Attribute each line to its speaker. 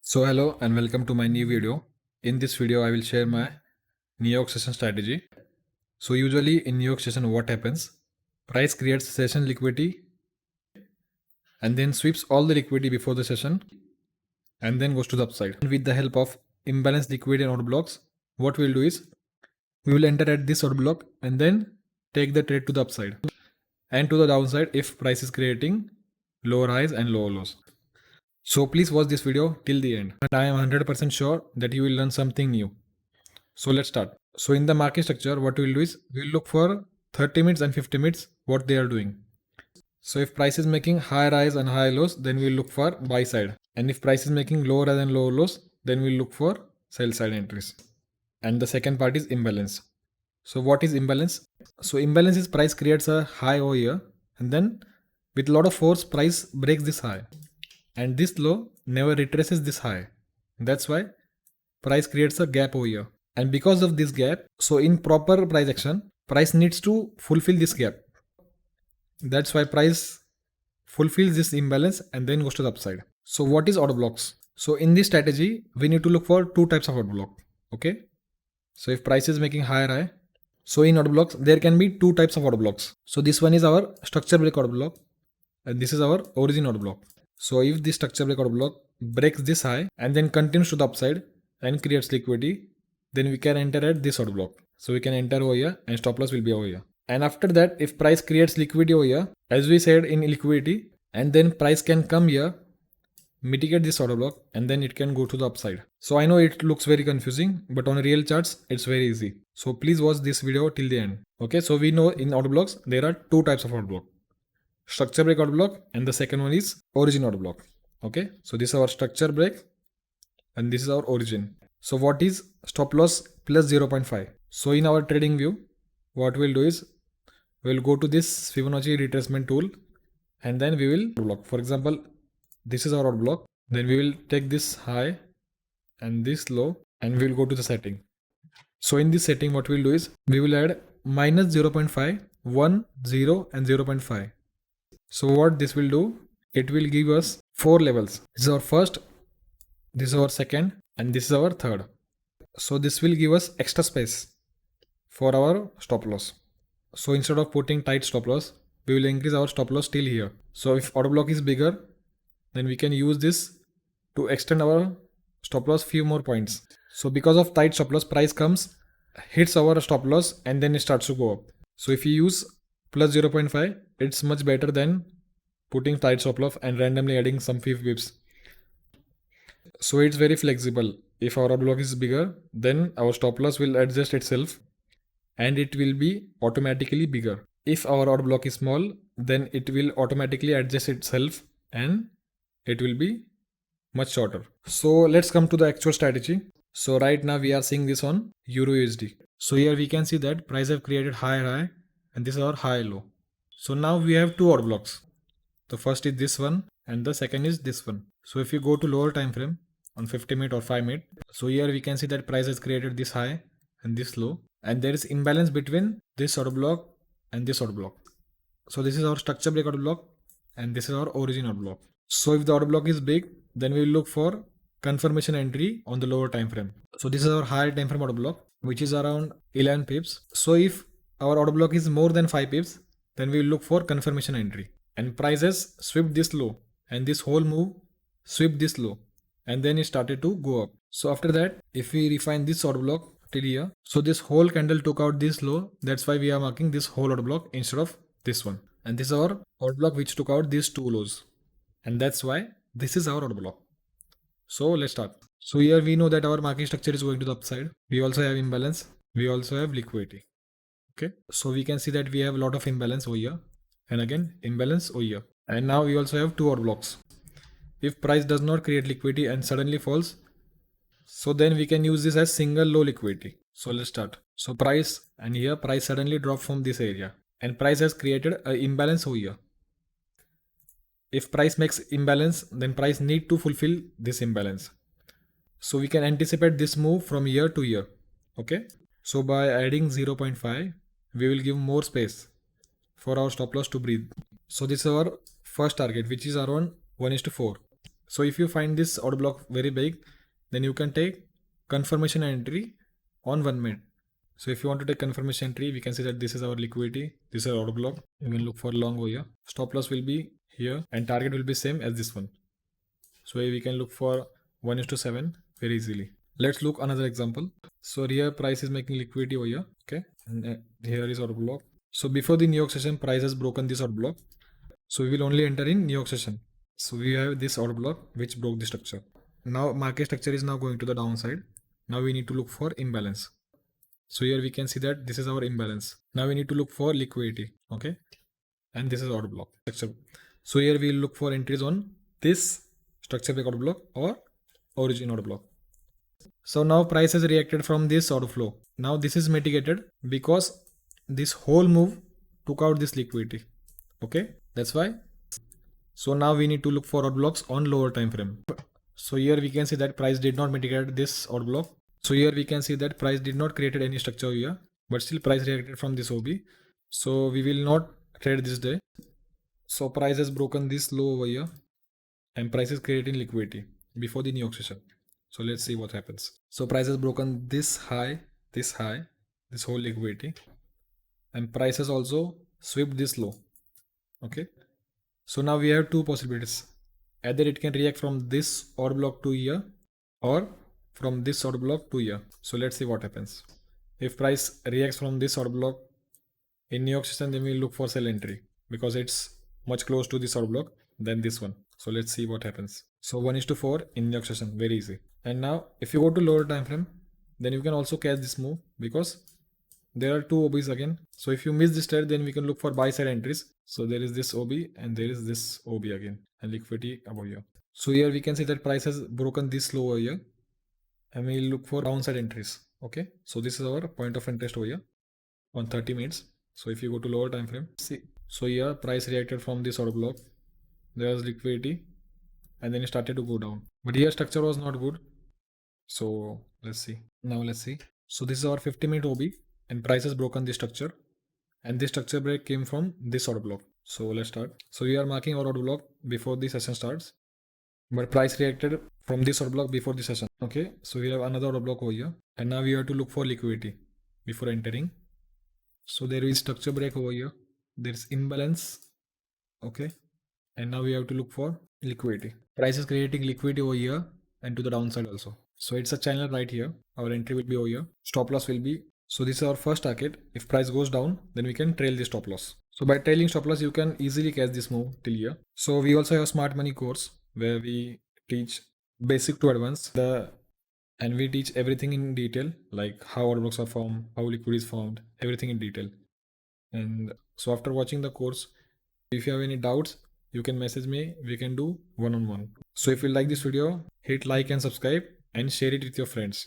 Speaker 1: So hello and welcome to my new video. In this video I will share my New York session strategy. So usually in New York session what happens? Price creates session liquidity and then sweeps all the liquidity before the session and then goes to the upside. And with the help of imbalanced liquidity and order blocks, what we'll do is we will enter at this order block and then take the trade to the upside and to the downside if price is creating lower highs and lower lows. So please watch this video till the end and I am 100% sure that you will learn something new. So let's start. So in the market structure, what we'll do is we'll look for 30 minutes and 50 minutes what they are doing. So if price is making higher highs and high lows, then we'll look for buy side. And if price is making lower highs and lower lows, then we'll look for sell side entries. And the second part is imbalance. So what is imbalance? So imbalance is price creates a high over here and then with a lot of force price breaks this high. And this low never retraces this high. That's why price creates a gap over here. And because of this gap, so in proper price action, price needs to fulfill this gap. That's why price fulfills this imbalance and then goes to the upside. So what is order blocks? So in this strategy, we need to look for two types of order block. Okay. So if price is making higher high, so in order blocks, there can be two types of order blocks. So this one is our structure break order block and this is our origin order block. So if this structure break order block breaks this high and then continues to the upside and creates liquidity, then we can enter at this order block. So we can enter over here and stop loss will be over here. And after that, if price creates liquidity over here, as we said in liquidity, and then price can come here, mitigate this order block, and then it can go to the upside. So I know it looks very confusing, but on real charts, it's very easy. So please watch this video till the end. Okay, so we know in order blocks, there are two types of order block. Structure break order block, and the second one is origin order block. Okay, so this is our structure break, and this is our origin. So what is stop loss plus 0.5? So in our trading view, what we'll do is we'll go to this Fibonacci retracement tool and then we will block. For example, this is our order block. Then we will take this high and this low and we will go to the setting. So in this setting, what we'll do is we will add minus 0.5, 1, 0 and 0.5. So what this will do, it will give us 4 levels. This is our first, this is our second and this is our third. So this will give us extra space for our stop loss. So instead of putting tight stop loss, we will increase our stop loss till here. So if order block is bigger, then we can use this to extend our stop loss few more points. So because of tight stop loss, price comes, hits our stop loss and then it starts to go up. So if you use plus 0.5, it's much better than putting tight stop loss and randomly adding some few pips. So it's very flexible. If our order block is bigger, then our stop loss will adjust itself and it will be automatically bigger. If our order block is small, then it will automatically adjust itself and it will be much shorter. So let's come to the actual strategy. So right now we are seeing this on Euro USD. So here we can see that price have created high high and this is our high low. So now we have two order blocks. The first is this one and the second is this one. So if you go to lower time frame on 50 minute or 5 minute, so here we can see that price has created this high and this low. And there is imbalance between this order block and this order block. So this is our structure break order block and this is our origin order block. So if the order block is big, then we will look for confirmation entry on the lower time frame. So this is our higher time frame order block, which is around 11 pips. So if our order block is more than 5 pips, then we will look for confirmation entry. And prices swept this low and this whole move swept this low and then it started to go up. So after that, if we refine this order block till here, so this whole candle took out this low. That's why we are marking this whole order block instead of this one. And this is our order block which took out these two lows. And that's why this is our order block. So let's start. So here we know that our market structure is going to the upside. We also have imbalance. We also have liquidity. Okay. So we can see that we have a lot of imbalance over here. And again, imbalance over here. And now we also have two order blocks. If price does not create liquidity and suddenly falls, so then we can use this as single low liquidity. So let's start. So price, and here price suddenly dropped from this area and price has created an imbalance over here. If price makes imbalance, then price need to fulfill this imbalance. So we can anticipate this move from here to here. Okay. So by adding 0.5, we will give more space for our stop loss to breathe. So this is our first target, which is around 1:4. So if you find this order block very big, then you can take confirmation entry on 1 minute. So if you want to take confirmation entry, we can see that this is our liquidity, this is our order block. You can look for long over here. Stop loss will be here and target will be same as this one. So we can look for 1:7 very easily. Let's look another example. So here price is making liquidity over here. Okay. And here is order block. So before the New York session, price has broken this order block. So we will only enter in New York session. So we have this order block which broke the structure. Now market structure is now going to the downside. Now we need to look for imbalance. So here we can see that this is our imbalance. Now we need to look for liquidity. Okay. And this is order block structure. So here we will look for entries on this structure break order block or origin order block. So now price has reacted from this order flow. Now this is mitigated because this whole move took out this liquidity. Okay. That's why. So now we need to look for order blocks on lower time frame. So here we can see that price did not mitigate this order block. So here we can see that price did not created any structure here, but still price reacted from this OB. So we will not trade this day. So price has broken this low over here and price is creating liquidity before the New York session. So let's see what happens. So price has broken this high, this whole liquidity, and price has also swept this low. Okay. So now we have two possibilities. Either it can react from this order block to here or from this order block to here. So let's see what happens. If price reacts from this order block in New York session, then we'll look for sell entry because it's much close to this order block than this one. So let's see what happens. So 1:4 in New York session, very easy. And now if you go to lower time frame, then you can also catch this move because there are two OBs again. So if you miss this trade, then we can look for buy side entries. So there is this OB and there is this OB again and liquidity above here. So here we can see that price has broken this low over here and we'll look for downside entries. Okay. So this is our point of interest over here on 30 minutes. So if you go to lower time frame, see. So here price reacted from this order block. There was liquidity and then it started to go down. But here structure was not good. So let's see. Now let's see. So this is our 50-minute OB and price has broken the structure and this structure break came from this order block. So let's start. So we are marking our order block before the session starts, but price reacted from this order block before the session. Okay. So we have another order block over here and now we have to look for liquidity before entering. So there is structure break over here. There is imbalance. Okay. And now we have to look for liquidity. Price is creating liquidity over here and to the downside also. So it's a channel right here. Our entry will be over here. Stop loss will be. So this is our first target. If price goes down, then we can trail the stop loss. So by trailing stop loss, you can easily catch this move till here. So we also have smart money course where we teach basic to advanced and we teach everything in detail, like how order blocks are formed, how liquidity is formed, everything in detail. And so after watching the course, if you have any doubts, you can message me. We can do one-on-one. So if you like this video, hit like and subscribe and share it with your friends.